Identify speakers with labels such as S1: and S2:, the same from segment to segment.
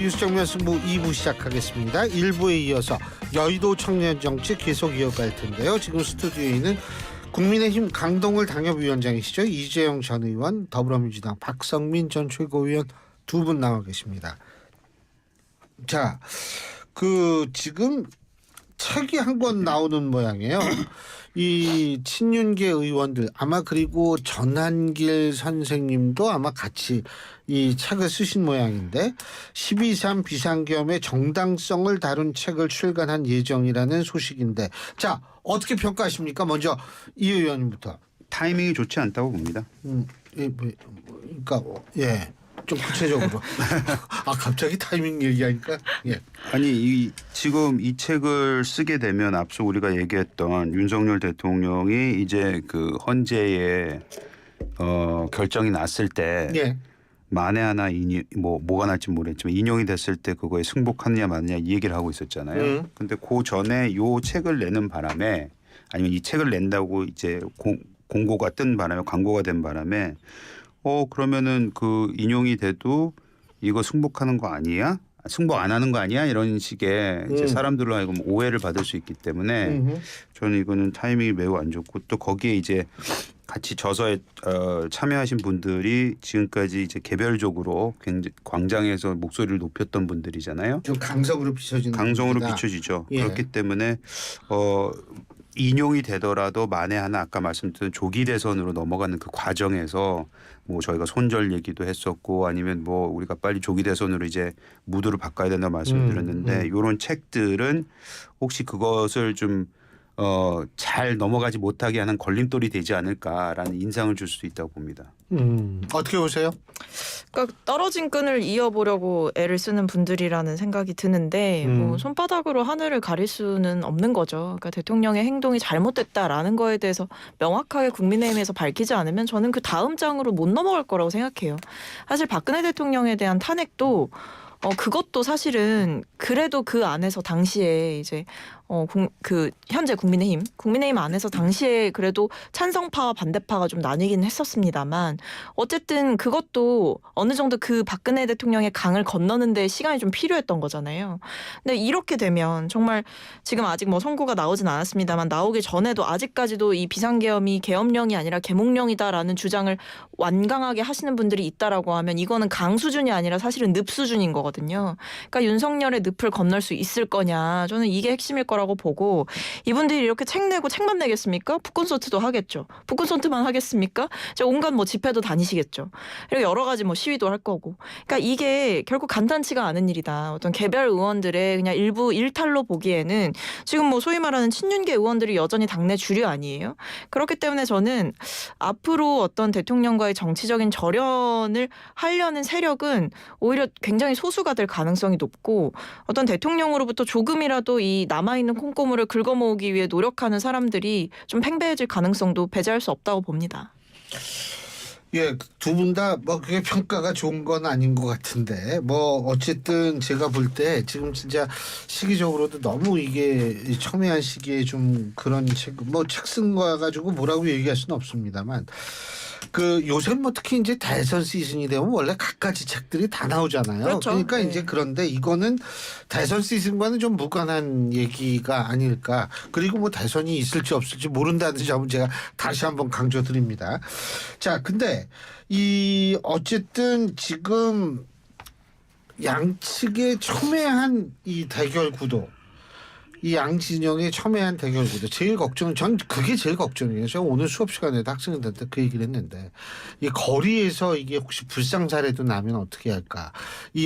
S1: 뉴스정면 승부 2부 시작하겠습니다. 1부에 이어서 여의도 청년정치 계속 이어갈 텐데요. 지금 스튜디오에 있는 국민의힘 강동을 당협위원장이시죠. 이재용 전 의원, 더불어민주당 박성민 전 최고위원 두 분 나와 계십니다. 자, 지금 책이 한 권 나오는 모양이에요. 이 친윤계 의원들 아마 그리고 전한길 선생님도 아마 같이 이 책을 쓰신 모양인데 12.3 비상계엄의 정당성을 다룬 책을 출간한 예정이라는 소식인데 자 어떻게 평가하십니까? 먼저 이 의원님부터.
S2: 타이밍이 좋지 않다고 봅니다.
S1: 그러니까 좀 구체적으로. 갑자기 타이밍 얘기하니까. 예.
S2: 아니 지금 이 책을 쓰게 되면 앞서 우리가 얘기했던 윤석열 대통령이 이제 그 헌재에 결정이 났을 때
S1: 예.
S2: 만에 하나 뭐가 날지 모르겠지만 인용이 됐을 때 그거에 승복하느냐 마느냐 이 얘기를 하고 있었잖아요. 근데 그 전에 요 책을 내는 바람에 아니면 이 책을 낸다고 이제 공고가 뜬 바람에 광고가 된 바람에 그러면은 그 인용이 돼도 이거 승복하는 거 아니야? 승복 안 하는 거 아니야? 이런 식의 이제 사람들로 하여금 오해를 받을 수 있기 때문에 저는 이거는 타이밍이 매우 안 좋고 또 거기에 이제 같이 저서에 참여하신 분들이 지금까지 이제 개별적으로 굉장히 광장에서 목소리를 높였던 분들이잖아요.
S1: 좀 강성으로 비춰지는.
S2: 강성으로
S1: 겁니다.
S2: 비춰지죠.
S1: 예.
S2: 그렇기 때문에 인용이 되더라도 만에 하나 아까 말씀드린 조기 대선으로 넘어가는 그 과정에서 뭐 저희가 손절 얘기도 했었고 아니면 뭐 우리가 빨리 조기 대선으로 이제 무드를 바꿔야 된다 말씀을 드렸는데 이런 책들은 혹시 그것을 좀 잘 넘어가지 못하게 하는 걸림돌이 되지 않을까라는 인상을 줄 수도 있다고 봅니다.
S1: 어떻게 보세요?
S3: 그러니까 떨어진 끈을 이어보려고 애를 쓰는 분들이라는 생각이 드는데 뭐 손바닥으로 하늘을 가릴 수는 없는 거죠. 그러니까 대통령의 행동이 잘못됐다라는 거에 대해서 명확하게 국민의힘에서 밝히지 않으면 저는 그 다음 장으로 못 넘어갈 거라고 생각해요. 사실 박근혜 대통령에 대한 탄핵도 그것도 사실은 그래도 그 안에서 당시에 이제 현재 국민의힘 안에서 당시에 그래도 찬성파와 반대파가 좀 나뉘긴 했었습니다만 어쨌든 그것도 어느 정도 그 박근혜 대통령의 강을 건너는 데 시간이 좀 필요했던 거잖아요. 근데 이렇게 되면 정말 지금 아직 뭐 선고가 나오진 않았습니다만 나오기 전에도 아직까지도 이 비상계엄이 계엄령이 아니라 계몽령이다라는 주장을 완강하게 하시는 분들이 있다라고 하면 이거는 강 수준이 아니라 사실은 늪 수준인 거거든요. 그러니까 윤석열의 늪을 건널 수 있을 거냐. 저는 이게 핵심일 거라고 보고 이분들이 이렇게 책 내고 책만 내겠습니까? 북콘서트도 하겠죠. 북콘서트만 하겠습니까? 온갖 뭐 집회도 다니시겠죠. 그리고 여러 가지 뭐 시위도 할 거고. 그러니까 이게 결국 간단치가 않은 일이다. 어떤 개별 의원들의 그냥 일부 일탈로 보기에는 지금 뭐 소위 말하는 친윤계 의원들이 여전히 당내 주류 아니에요. 그렇기 때문에 저는 앞으로 어떤 대통령과의 정치적인 절연을 하려는 세력은 오히려 굉장히 소수가 될 가능성이 높고 어떤 대통령으로부터 조금이라도 이 남아있는 콩고물을 긁어모으기 위해 노력하는 사람들이 좀 팽배해질 가능성도 배제할 수 없다고 봅니다.
S1: 예, 두 분 다 뭐 그게 평가가 좋은 건 아닌 것 같은데 뭐 어쨌든 제가 볼 때 지금 진짜 시기적으로도 너무 이게 첨예한 시기에 좀 그런 책 쓴 거 가지고 뭐라고 얘기할 수는 없습니다만 요새 뭐 특히 이제 대선 시즌이 되면 원래 갖가지 책들이 다 나오잖아요.
S3: 그렇죠.
S1: 그러니까
S3: 네.
S1: 이제 그런데 이거는 대선 시즌과는 좀 무관한 얘기가 아닐까. 그리고 뭐 대선이 있을지 없을지 모른다는 점은 제가 다시 한번 강조드립니다. 자, 근데 어쨌든 지금 양측의 첨예한 이 대결 구도. 이 양진영의 첨예한 대결 구도 제일 걱정은 전 그게 제일 걱정이에요. 제가 오늘 수업 시간에도 학생들한테 그 얘기를 했는데 이 거리에서 이게 혹시 불상 사례도 나면 어떻게 할까?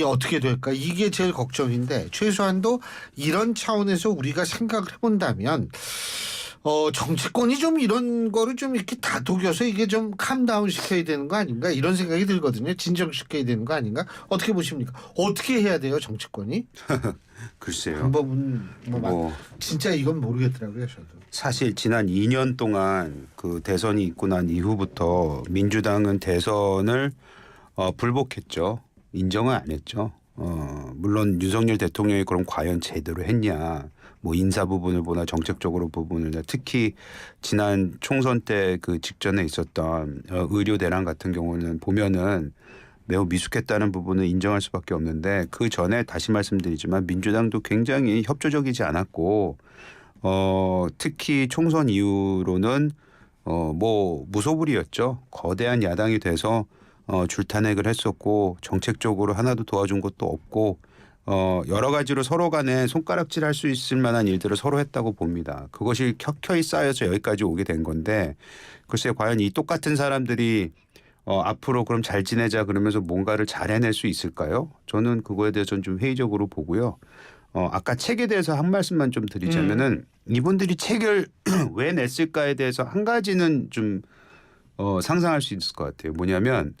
S1: 어떻게 될까? 이게 제일 걱정인데 최소한도 이런 차원에서 우리가 생각을 해본다면 정치권이 좀 이런 거를 좀 이렇게 다독여서 이게 좀 캄다운 시켜야 되는 거 아닌가 이런 생각이 들거든요. 진정시켜야 되는 거 아닌가? 어떻게 보십니까? 어떻게 해야 돼요, 정치권이?
S2: 글쎄요.
S1: 방법은 진짜 이건 모르겠더라고요, 저도.
S2: 사실 지난 2년 동안 그 대선이 있고 난 이후부터 민주당은 대선을 불복했죠. 인정은 안 했죠. 물론 윤석열 대통령이 그럼 과연 제대로 했냐. 뭐 인사 부분을 보나 정책적으로 부분을 특히 지난 총선 때 그 직전에 있었던 의료 대란 같은 경우는 보면은 매우 미숙했다는 부분은 인정할 수밖에 없는데 그 전에 다시 말씀드리지만 민주당도 굉장히 협조적이지 않았고 특히 총선 이후로는 뭐 무소불위였죠. 거대한 야당이 돼서 줄탄핵을 했었고 정책적으로 하나도 도와준 것도 없고 여러 가지로 서로 간에 손가락질할 수 있을 만한 일들을 서로 했다고 봅니다. 그것이 켜켜이 쌓여서 여기까지 오게 된 건데 글쎄 과연 이 똑같은 사람들이 앞으로 그럼 잘 지내자 그러면서 뭔가를 잘 해낼 수 있을까요? 저는 그거에 대해서는 좀 회의적으로 보고요. 아까 책에 대해서 한 말씀만 좀 드리자면은 이분들이 책을 왜 냈을까에 대해서 한 가지는 좀 상상할 수 있을 것 같아요. 뭐냐면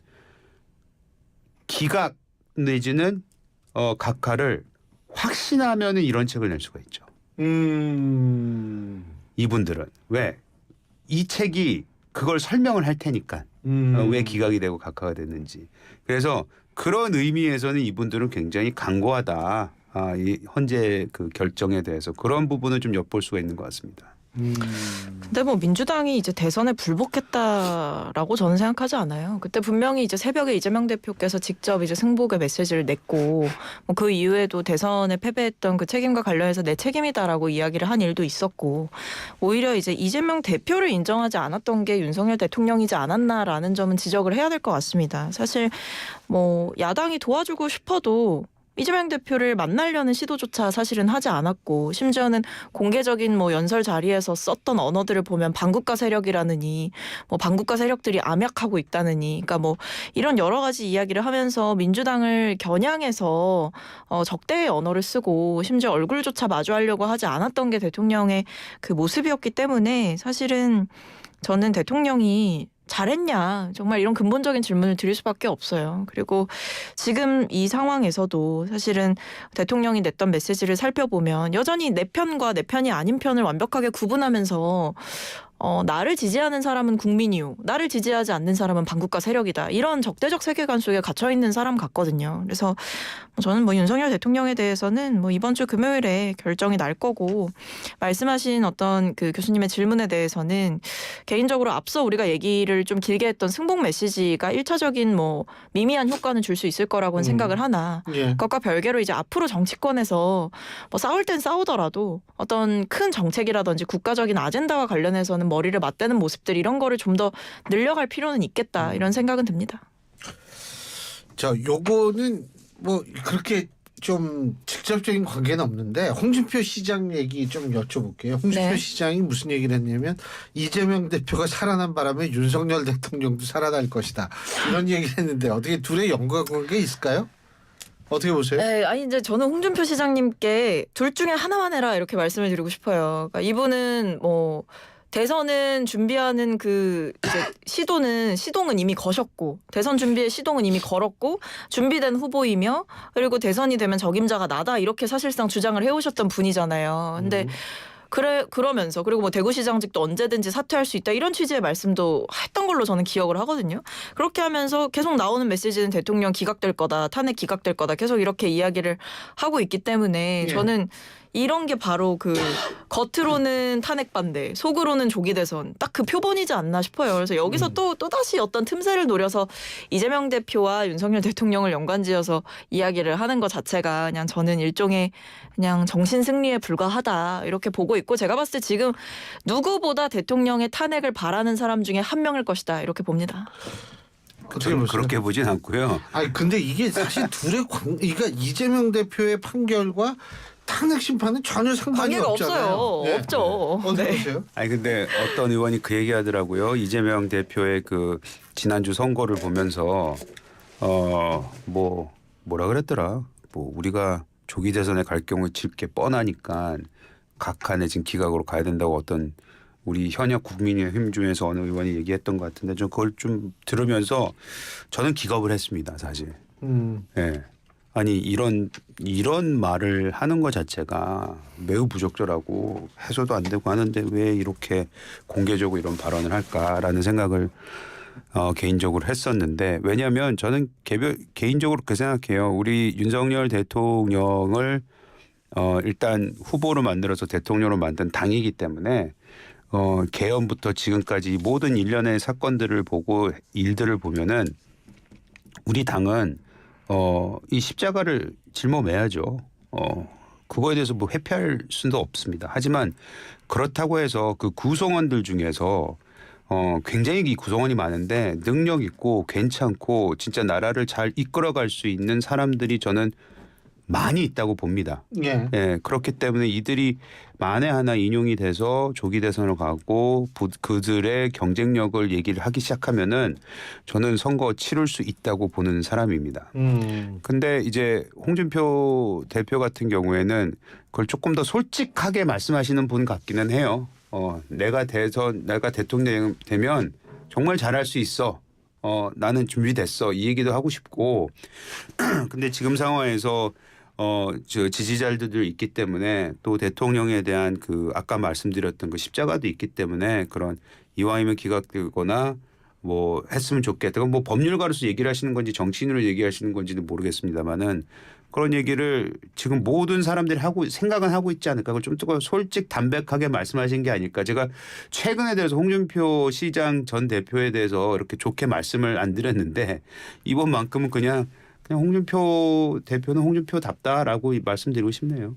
S2: 기각 내지는 각하를 확신하면은 이런 책을 낼 수가 있죠. 이분들은 왜? 이 책이 그걸 설명을 할 테니까 왜 기각이 되고 각하가 됐는지. 그래서 그런 의미에서는 이분들은 굉장히 강고하다. 이 헌재 그 결정에 대해서 그런 부분을 좀 엿볼 수가 있는 것 같습니다.
S3: 근데 뭐 민주당이 이제 대선에 불복했다라고 저는 생각하지 않아요. 그때 분명히 이제 새벽에 이재명 대표께서 직접 이제 승복의 메시지를 냈고 뭐 그 이후에도 대선에 패배했던 그 책임과 관련해서 내 책임이다라고 이야기를 한 일도 있었고 오히려 이제 이재명 대표를 인정하지 않았던 게 윤석열 대통령이지 않았나라는 점은 지적을 해야 될 것 같습니다. 사실 뭐 야당이 도와주고 싶어도 이재명 대표를 만나려는 시도조차 사실은 하지 않았고 심지어는 공개적인 뭐 연설 자리에서 썼던 언어들을 보면 반국가 세력이라느니 뭐 반국가 세력들이 암약하고 있다느니 그러니까 뭐 이런 여러 가지 이야기를 하면서 민주당을 겨냥해서 적대의 언어를 쓰고 심지어 얼굴조차 마주하려고 하지 않았던 게 대통령의 그 모습이었기 때문에 사실은 저는 대통령이 잘했냐 정말 이런 근본적인 질문을 드릴 수밖에 없어요. 그리고 지금 이 상황에서도 사실은 대통령이 냈던 메시지를 살펴보면 여전히 내 편과 내 편이 아닌 편을 완벽하게 구분하면서 나를 지지하는 사람은 국민이요. 나를 지지하지 않는 사람은 반국가 세력이다. 이런 적대적 세계관 속에 갇혀있는 사람 같거든요. 그래서 저는 뭐 윤석열 대통령에 대해서는 뭐 이번 주 금요일에 결정이 날 거고 말씀하신 어떤 그 교수님의 질문에 대해서는 개인적으로 앞서 우리가 얘기를 좀 길게 했던 승복 메시지가 1차적인 뭐 미미한 효과는 줄 수 있을 거라고는 생각을 하나 그것과 별개로 이제 앞으로 정치권에서 뭐 싸울 땐 싸우더라도 어떤 큰 정책이라든지 국가적인 아젠다와 관련해서는 머리를 맞대는 모습들 이런 거를 좀 더 늘려갈 필요는 있겠다 이런 생각은 듭니다.
S1: 요거는 뭐 그렇게 좀 직접적인 관계는 없는데 홍준표 시장 얘기 좀 여쭤볼게요. 홍준표
S3: 네.
S1: 시장이 무슨 얘기를 했냐면 이재명 대표가 살아난 바람에 윤석열 대통령도 살아날 것이다. 이런 얘기를 했는데 어떻게 둘의 연관관계 있을까요? 어떻게 보세요?
S3: 네, 아니 이제 저는 홍준표 시장님께 둘 중에 하나만 해라 이렇게 말씀을 드리고 싶어요. 그러니까 이분은 뭐 대선은 준비하는 그 이제 시동은 이미 거셨고 대선 준비의 시동은 이미 걸었고 준비된 후보이며 그리고 대선이 되면 적임자가 나다 이렇게 사실상 주장을 해오셨던 분이잖아요. 근데 그러면서 그리고 뭐 대구시장직도 언제든지 사퇴할 수 있다 이런 취지의 말씀도 했던 걸로 저는 기억을 하거든요. 그렇게 하면서 계속 나오는 메시지는 대통령 기각될 거다, 탄핵 기각될 거다 계속 이렇게 이야기를 하고 있기 때문에 저는 이런 게 바로 그 겉으로는 탄핵 반대, 속으로는 조기 대선 딱 그 표본이지 않나 싶어요. 그래서 여기서 또 다시 어떤 틈새를 노려서 이재명 대표와 윤석열 대통령을 연관지어서 이야기를 하는 것 자체가 그냥 저는 일종의 그냥 정신 승리에 불과하다 이렇게 보고 있고 제가 봤을 때 지금 누구보다 대통령의 탄핵을 바라는 사람 중에 한 명일 것이다 이렇게 봅니다.
S2: 저는 그렇게 보진 않고요.
S1: 아니 근데 이게 사실 둘의 그러니까 이재명 대표의 판결과 탄핵 심판은 전혀 상관이
S3: 관계가
S1: 없잖아요.
S3: 없어요.
S1: 네.
S3: 없죠.
S1: 어떻게
S3: 네.
S1: 보세요?
S2: 아니 근데 어떤 의원이 그 얘기하더라고요. 이재명 대표의 그 지난주 선거를 보면서 뭐라 그랬더라. 뭐 우리가 조기 대선에 갈 경우에 질 게 뻔하니까 각하 내진 기각으로 가야 된다고 어떤 우리 현역 국민의힘 중에서 어느 의원이 얘기했던 것 같은데 저 그걸 좀 들으면서 저는 기겁을 했습니다. 사실. 네. 아니 이런 말을 하는 것 자체가 매우 부적절하고 해소도 안 되고 하는데 왜 이렇게 공개적으로 이런 발언을 할까라는 생각을 개인적으로 했었는데 왜냐하면 저는 개인적으로 그렇게 생각해요. 우리 윤석열 대통령을 일단 후보로 만들어서 대통령으로 만든 당이기 때문에 개헌부터 지금까지 모든 일련의 사건들을 보고 일들을 보면은 우리 당은 이 십자가를 짊어매야죠. 그거에 대해서 뭐 회피할 수도 없습니다. 하지만 그렇다고 해서 그 구성원들 중에서 굉장히 이 구성원이 많은데 능력 있고 괜찮고 진짜 나라를 잘 이끌어갈 수 있는 사람들이 저는 많이 있다고 봅니다.
S1: 예.
S2: 예, 그렇기 때문에 이들이 만에 하나 인용이 돼서 조기 대선을 가고 그들의 경쟁력을 얘기를 하기 시작하면은 저는 선거 치를 수 있다고 보는 사람입니다. 근데 이제 홍준표 대표 같은 경우에는 그걸 조금 더 솔직하게 말씀하시는 분 같기는 해요. 내가 대통령 되면 정말 잘할 수 있어. 나는 준비됐어. 이 얘기도 하고 싶고. 근데 지금 상황에서 저 지지자들도 있기 때문에 또 대통령에 대한 그 아까 말씀드렸던 그 십자가도 있기 때문에 그런 이왕이면 기각되거나 뭐 했으면 좋겠다. 뭐 법률가로서 얘기를 하시는 건지 정치인으로 얘기하시는 건지는 모르겠습니다만은 그런 얘기를 지금 모든 사람들이 생각은 하고 있지 않을까. 그걸 좀 솔직 담백하게 말씀하신 게 아닐까. 제가 최근에 대해서 홍준표 시장 전 대표에 대해서 이렇게 좋게 말씀을 안 드렸는데 이번만큼은 그냥 홍준표 대표는 홍준표답다라고 말씀드리고 싶네요.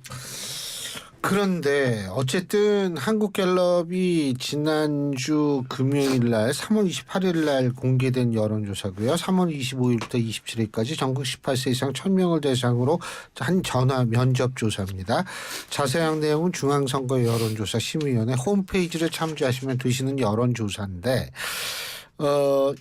S1: 그런데 어쨌든 한국갤럽이 지난주 금요일 날 3월 28일 날 공개된 여론조사고요. 3월 25일부터 27일까지 전국 18세 이상 1000명을 대상으로 한 전화 면접 조사입니다. 자세한 내용은 중앙선거 여론조사 심의위원회 홈페이지를 참조하시면 되시는 여론조사인데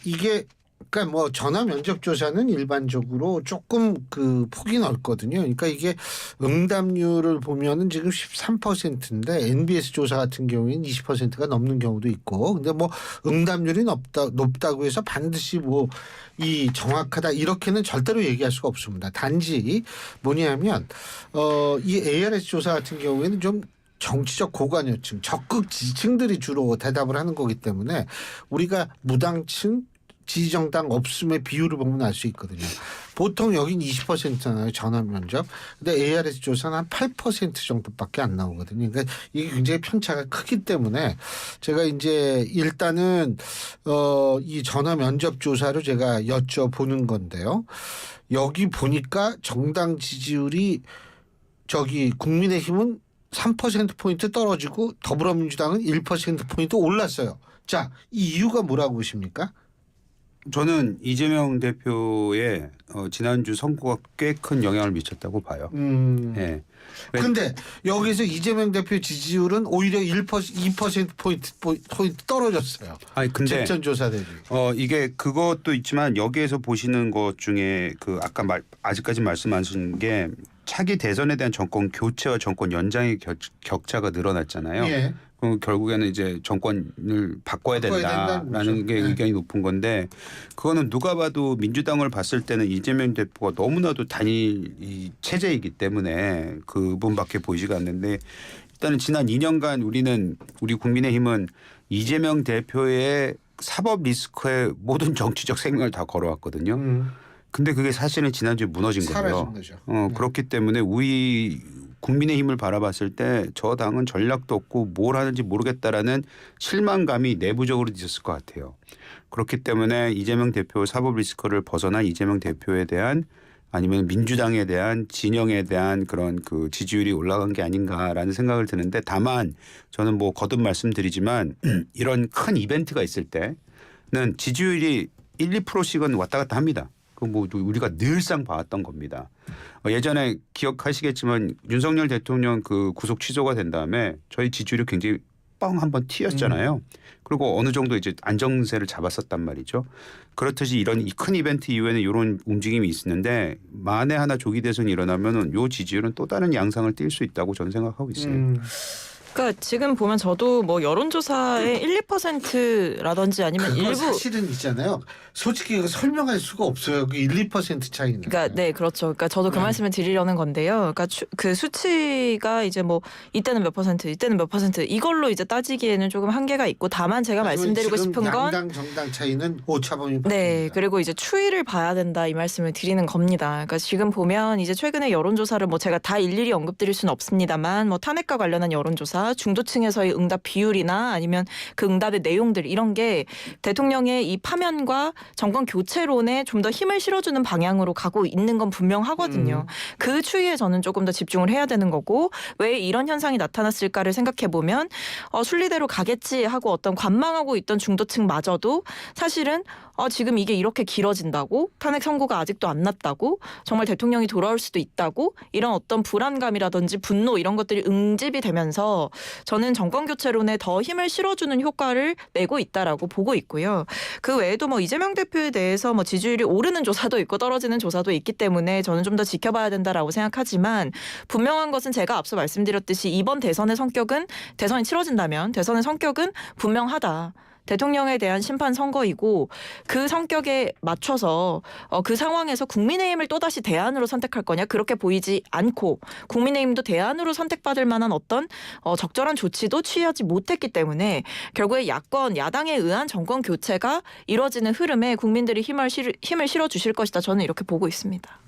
S1: 이게 그러니까 뭐 전화 면접 조사는 일반적으로 조금 그 폭이 넓거든요. 그러니까 이게 응답률을 보면은 지금 13%인데 NBS 조사 같은 경우에는 20%가 넘는 경우도 있고, 근데 뭐 응답률이 높다고 해서 반드시 뭐 이 정확하다 이렇게는 절대로 얘기할 수가 없습니다. 단지 뭐냐면 이 ARS 조사 같은 경우에는 좀 정치적 고관여층, 적극 지지층들이 주로 대답을 하는 거기 때문에 우리가 무당층 지지정당 없음의 비율을 보면 알 수 있거든요. 보통 여긴 20%잖아요. 전화 면접. 근데 ARS 조사는 한 8% 정도밖에 안 나오거든요. 그러니까 이게 굉장히 편차가 크기 때문에 제가 이제 일단은 이 전화 면접 조사로 제가 여쭤보는 건데요. 여기 보니까 정당 지지율이 국민의힘은 3%포인트 떨어지고 더불어민주당은 1%포인트 올랐어요. 자, 이 이유가 뭐라고 보십니까?
S2: 저는 이재명 대표의 지난주 선거가 꽤 큰 영향을 미쳤다고 봐요. 네.
S1: 그런데 여기서 이재명 대표 지지율은 오히려 2%포인트 떨어졌어요.
S2: 아니 근데
S1: 직전 조사 대비.
S2: 이게 그것도 있지만 여기에서 보시는 것 중에 그 아까 아직까지 말씀하신 게 차기 대선에 대한 정권 교체와 정권 연장의 격차가 늘어났잖아요.
S1: 예.
S2: 결국에는 이제 정권을 바꿔야 된다라는 게 의견이 높은 건데 그거는 누가 봐도 민주당을 봤을 때는 이재명 대표가 너무나도 단일 이 체제이기 때문에 그분밖에 보이지가 않는데 일단은 지난 2년간 우리 국민의힘은 이재명 대표의 사법 리스크에 모든 정치적 생명을 다 걸어왔거든요. 근데 그게 사실은 지난주에 무너진 거예요. 그렇기 때문에 우리 국민의힘을 바라봤을 때 저 당은 전략도 없고 뭘 하는지 모르겠다라는 실망감이 내부적으로 있었을 것 같아요. 그렇기 때문에 이재명 대표 사법 리스크를 벗어난 이재명 대표에 대한 아니면 민주당에 대한 진영에 대한 그런 그 지지율이 올라간 게 아닌가라는 생각을 드는데 다만 저는 뭐 거듭 말씀드리지만 이런 큰 이벤트가 있을 때는 지지율이 1~2%씩은 왔다 갔다 합니다. 그 뭐 우리가 늘상 봐왔던 겁니다. 예전에 기억하시겠지만 윤석열 대통령 그 구속 취소가 된 다음에 저희 지지율이 굉장히 뻥 한번 튀었잖아요. 그리고 어느 정도 이제 안정세를 잡았었단 말이죠. 그렇듯이 이런 큰 이벤트 이후에는 이런 움직임이 있었는데 만에 하나 조기 대선이 일어나면은 요 지지율은 또 다른 양상을 띌 수 있다고 저는 생각하고 있어요.
S3: 그러니까 지금 보면 저도 뭐 여론조사의 1~2%라든지 아니면 일부
S1: 사실은 있잖아요. 솔직히 이거 설명할 수가 없어요. 그 1~2% 차이는.
S3: 그러니까 네 그렇죠. 그러니까 저도 그 말씀을 드리려는 건데요. 그러니까 그 수치가 이제 뭐 이때는 몇 퍼센트, 이때는 몇 퍼센트 이걸로 이제 따지기에는 조금 한계가 있고 다만 제가 말씀드리고 싶은 건
S1: 양당 정당 차이는 오차범위.
S3: 네 그리고 이제 추이를 봐야 된다 이 말씀을 드리는 겁니다. 그러니까 지금 보면 이제 최근에 여론조사를 뭐 제가 다 일일이 언급드릴 수는 없습니다만 뭐 탄핵과 관련한 여론조사 여론조사, 중도층에서의 응답 비율이나 아니면 그 응답의 내용들 이런 게 대통령의 이 파면과 정권 교체론에 좀 더 힘을 실어주는 방향으로 가고 있는 건 분명하거든요. 그 추이에 저는 조금 더 집중을 해야 되는 거고 왜 이런 현상이 나타났을까를 생각해 보면 순리대로 가겠지 하고 어떤 관망하고 있던 중도층마저도 사실은 지금 이게 이렇게 길어진다고 탄핵 선고가 아직도 안 났다고 정말 대통령이 돌아올 수도 있다고 이런 어떤 불안감이라든지 분노 이런 것들이 응집이 되면서 저는 정권 교체론에 더 힘을 실어주는 효과를 내고 있다라고 보고 있고요. 그 외에도 뭐 이재명 대표에 대해서 뭐 지지율이 오르는 조사도 있고 떨어지는 조사도 있기 때문에 저는 좀 더 지켜봐야 된다라고 생각하지만 분명한 것은 제가 앞서 말씀드렸듯이 이번 대선의 성격은 대선이 치러진다면 대선의 성격은 분명하다. 대통령에 대한 심판 선거이고 그 성격에 맞춰서 그 상황에서 국민의힘을 또다시 대안으로 선택할 거냐 그렇게 보이지 않고 국민의힘도 대안으로 선택받을 만한 어떤 적절한 조치도 취하지 못했기 때문에 결국에 야당에 의한 정권 교체가 이뤄지는 흐름에 국민들이 힘을 실어주실 것이다. 저는 이렇게 보고 있습니다.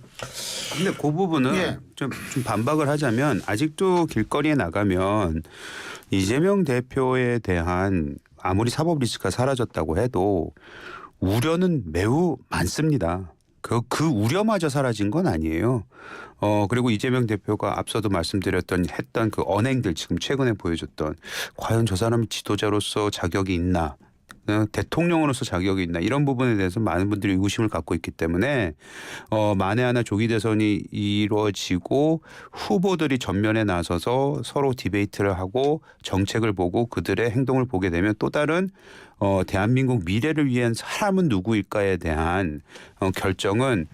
S2: 근데 그 부분은
S1: 예.
S2: 좀 반박을 하자면 아직도 길거리에 나가면 이재명 대표에 대한 아무리 사법 리스크가 사라졌다고 해도 우려는 매우 많습니다. 그 우려마저 사라진 건 아니에요. 그리고 이재명 대표가 앞서도 했던 그 언행들 지금 최근에 보여줬던 과연 저 사람이 지도자로서 자격이 있나? 대통령으로서 자격이 있나 이런 부분에 대해서 많은 분들이 의구심을 갖고 있기 때문에 만에 하나 조기 대선이 이루어지고 후보들이 전면에 나서서 서로 디베이트를 하고 정책을 보고 그들의 행동을 보게 되면 또 다른 대한민국 미래를 위한 사람은 누구일까에 대한 결정은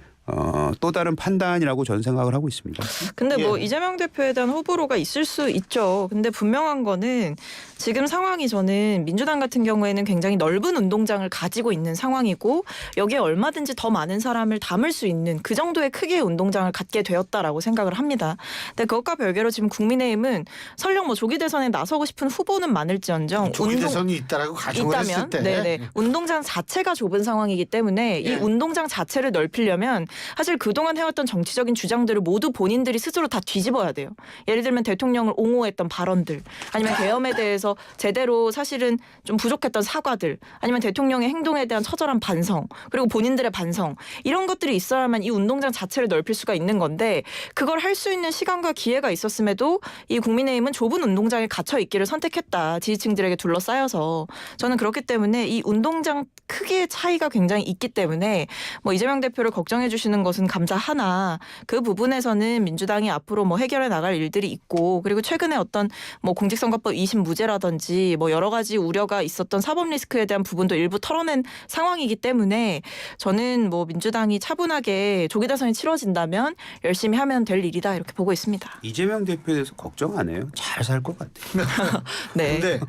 S2: 또 다른 판단이라고 저는 생각을 하고 있습니다.
S3: 근데 뭐 이재명 대표에 대한 호불호가 있을 수 있죠. 근데 분명한 거는 지금 상황이 저는 민주당 같은 경우에는 굉장히 넓은 운동장을 가지고 있는 상황이고 여기에 얼마든지 더 많은 사람을 담을 수 있는 그 정도의 크기의 운동장을 갖게 되었다라고 생각을 합니다. 근데 그것과 별개로 지금 국민의힘은 설령 뭐 조기 대선에 나서고 싶은 후보는 많을지언정
S1: 조기 대선이 있다라고 가정을 했을 때
S3: 네네. 운동장 자체가 좁은 상황이기 때문에 이 운동장 자체를 넓히려면 사실 그동안 해왔던 정치적인 주장들을 모두 본인들이 스스로 다 뒤집어야 돼요. 예를 들면 대통령을 옹호했던 발언들 아니면 계엄에 대해서 제대로 사실은 좀 부족했던 사과들 아니면 대통령의 행동에 대한 처절한 반성 그리고 본인들의 반성 이런 것들이 있어야만 이 운동장 자체를 넓힐 수가 있는 건데 그걸 할 수 있는 시간과 기회가 있었음에도 이 국민의힘은 좁은 운동장에 갇혀 있기를 선택했다. 지지층들에게 둘러싸여서 저는 그렇기 때문에 이 운동장 크기의 차이가 굉장히 있기 때문에 뭐 이재명 대표를 걱정해 주시는 것은 감사하나 그 부분에서는 민주당이 앞으로 뭐 해결해 나갈 일들이 있고 그리고 최근에 어떤 뭐 공직선거법 2심 무죄라든지 뭐 여러 가지 우려가 있었던 사법 리스크에 대한 부분도 일부 털어낸 상황이기 때문에 저는 뭐 민주당이 차분하게 조기 대선이 치러진다면 열심히 하면 될 일이다 이렇게 보고 있습니다.
S2: 이재명 대표에 대해서 걱정 안 해요. 잘 살 것 같아요.
S3: 네.
S1: 근데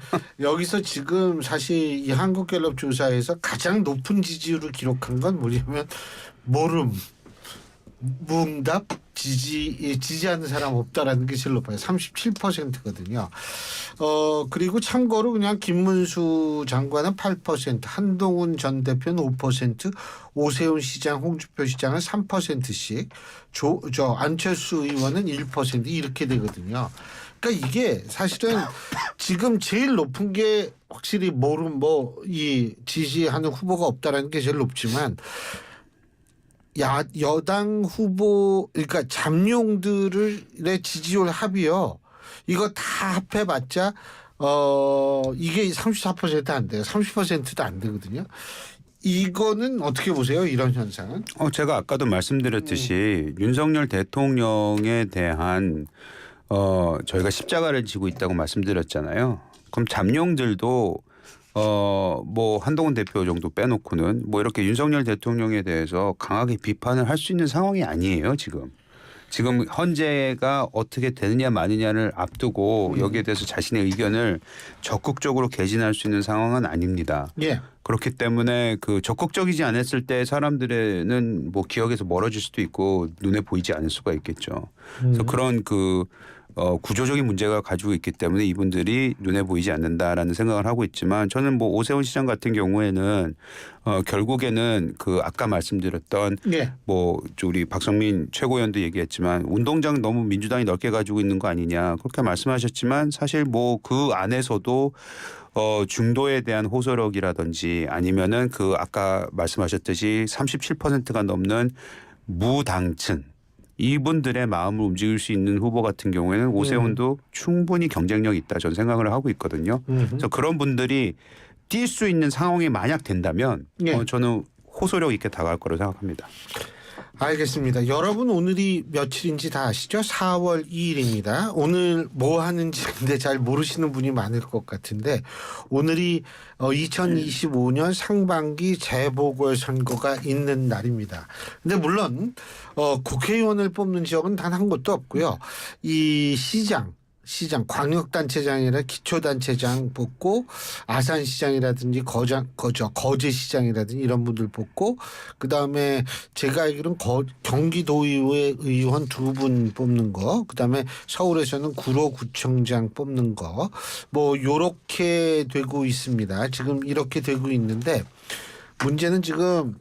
S1: 여기서 지금 사실 이 한국갤럽 조사에서 가장 높은 지지율을 기록한 건 뭐냐면 모름, 무응답, 지지하는 사람 없다라는 게 제일 높아요. 37%거든요. 그리고 참고로 그냥 김문수 장관은 8%, 한동훈 전 대표는 5%, 오세훈 시장, 홍준표 시장은 3%씩, 안철수 의원은 1% 이렇게 되거든요. 그러니까 이게 사실은 지금 제일 높은 게 확실히 모름 이 지지하는 후보가 없다라는 게 제일 높지만 여당 후보 그러니까 잠룡들의 지지율 합이요. 이거 다 합해봤자 이게 34% 안 돼요. 30%도 안 되거든요. 이거는 어떻게 보세요? 이런 현상은?
S2: 제가 아까도 말씀드렸듯이 윤석열 대통령에 대한 저희가 십자가를 지고 있다고 말씀드렸잖아요. 그럼 잠룡들도 뭐 한동훈 대표 정도 빼놓고는 뭐 이렇게 윤석열 대통령에 대해서 강하게 비판을 할 수 있는 상황이 아니에요. 지금 헌재가 어떻게 되느냐 마느냐를 앞두고 여기에 대해서 자신의 의견을 적극적으로 개진할 수 있는 상황은 아닙니다.
S1: 예.
S2: 그렇기 때문에 그 적극적이지 않았을 때 사람들은 뭐 기억에서 멀어질 수도 있고 눈에 보이지 않을 수가 있겠죠. 그래서 그런 구조적인 문제가 가지고 있기 때문에 이분들이 눈에 보이지 않는다라는 생각을 하고 있지만 저는 뭐 오세훈 시장 같은 경우에는 결국에는 그 아까 말씀드렸던
S1: 예.
S2: 뭐 우리 박성민 최고위원도 얘기했지만 운동장 너무 민주당이 넓게 가지고 있는 거 아니냐 그렇게 말씀하셨지만 사실 뭐 그 안에서도 중도에 대한 호소력이라든지 아니면은 그 아까 말씀하셨듯이 37%가 넘는 무당층 이분들의 마음을 움직일 수 있는 후보 같은 경우에는 오세훈도 충분히 경쟁력이 있다 저는 생각을 하고 있거든요. 그래서 그런 분들이 뛸 수 있는 상황이 만약 된다면
S1: 예.
S2: 저는 호소력 있게 다가갈 거라고 생각합니다.
S1: 알겠습니다. 여러분 오늘이 며칠인지 다 아시죠? 4월 2일입니다. 오늘 뭐 하는지 근데 잘 모르시는 분이 많을 것 같은데 오늘이 2025년 상반기 재보궐선거가 있는 날입니다. 근데 물론 국회의원을 뽑는 지역은 단 한 곳도 없고요. 이 시장 광역단체장이라 기초단체장 뽑고 아산시장이라든지 거제시장이라든지 이런 분들 뽑고 그다음에 제가 알기로는 경기도의회 의원 2분 뽑는 거 그다음에 서울에서는 구로구청장 뽑는 거 뭐 요렇게 되고 있습니다. 지금 이렇게 되고 있는데 문제는 지금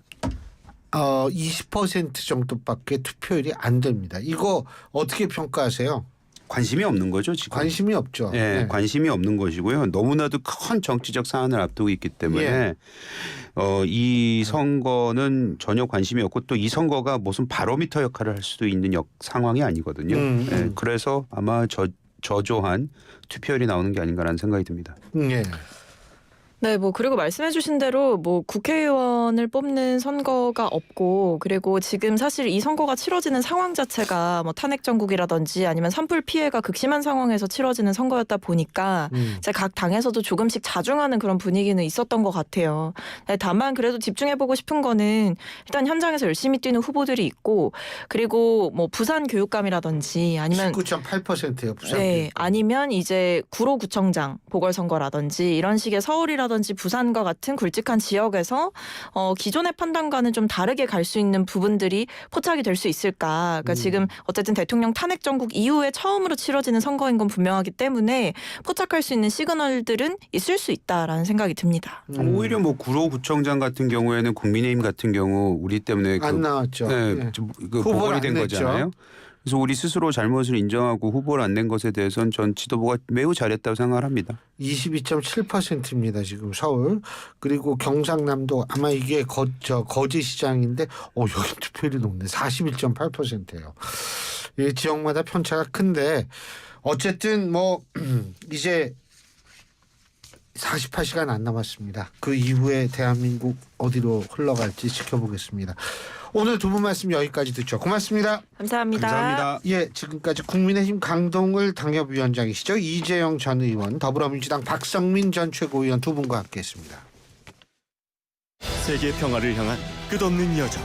S1: 20% 정도밖에 투표율이 안 됩니다. 이거 어떻게 평가하세요?
S2: 관심이 없는 거죠 지금.
S1: 관심이 없죠.
S2: 네,
S1: 네.
S2: 관심이 없는 것이고요. 너무나도 큰 정치적 사안을 앞두고 있기 때문에
S1: 예.
S2: 이 선거는 전혀 관심이 없고 또 이 선거가 무슨 바로미터 역할을 할 수도 있는 상황이 아니거든요. 네, 그래서 아마 저조한 투표율이 나오는 게 아닌가라는 생각이 듭니다.
S3: 네, 뭐 그리고 말씀해주신 대로 뭐 국회의원을 뽑는 선거가 없고 그리고 지금 사실 이 선거가 치러지는 상황 자체가 뭐 탄핵 정국이라든지 아니면 산불 피해가 극심한 상황에서 치러지는 선거였다 보니까 이제 각 당에서도 조금씩 자중하는 그런 분위기는 있었던 것 같아요. 다만 그래도 집중해보고 싶은 거는 일단 현장에서 열심히 뛰는 후보들이 있고 그리고 뭐 부산 교육감이라든지 아니면
S1: 19.8%예요. 부산.
S3: 네, 아니면 이제 구로구청장 보궐선거라든지 이런 식의 서울이라든지 부산과 같은 굵직한 지역에서 기존의 판단과는 좀 다르게 갈 수 있는 부분들이 포착이 될 수 있을까. 그러니까 지금 어쨌든 대통령 탄핵 정국 이후에 처음으로 치러지는 선거인 건 분명하기 때문에 포착할 수 있는 시그널들은 있을 수 있다라는 생각이 듭니다.
S2: 오히려 뭐 구로구청장 같은 경우에는 국민의힘 같은 경우 우리 때문에
S1: 안 나왔죠.
S2: 네,
S1: 예.
S2: 그
S1: 후보를
S2: 보궐이
S1: 안
S2: 된
S1: 냈죠.
S2: 거잖아요. 그래서 우리 스스로 잘못을 인정하고 후보를 안 낸 것에 대해서는 전 지도부가 매우 잘했다고 생각을 합니다.
S1: 22.7%입니다. 지금 서울. 그리고 경상남도 아마 이게 거제시장인데 여기 투표율이 높네. 41.8%예요. 이 지역마다 편차가 큰데 어쨌든 뭐 이제 48시간 안 남았습니다. 그 이후에 대한민국 어디로 흘러갈지 지켜보겠습니다. 오늘 두 분 말씀 여기까지 듣죠. 고맙습니다.
S3: 감사합니다.
S2: 감사합니다.
S1: 예, 지금까지 국민의힘 강동을 당협위원장이시죠. 이재영 전 의원, 더불어민주당 박성민 전 최고위원 두 분과 함께했습니다.
S4: 세계 평화를 향한 끝없는 여정.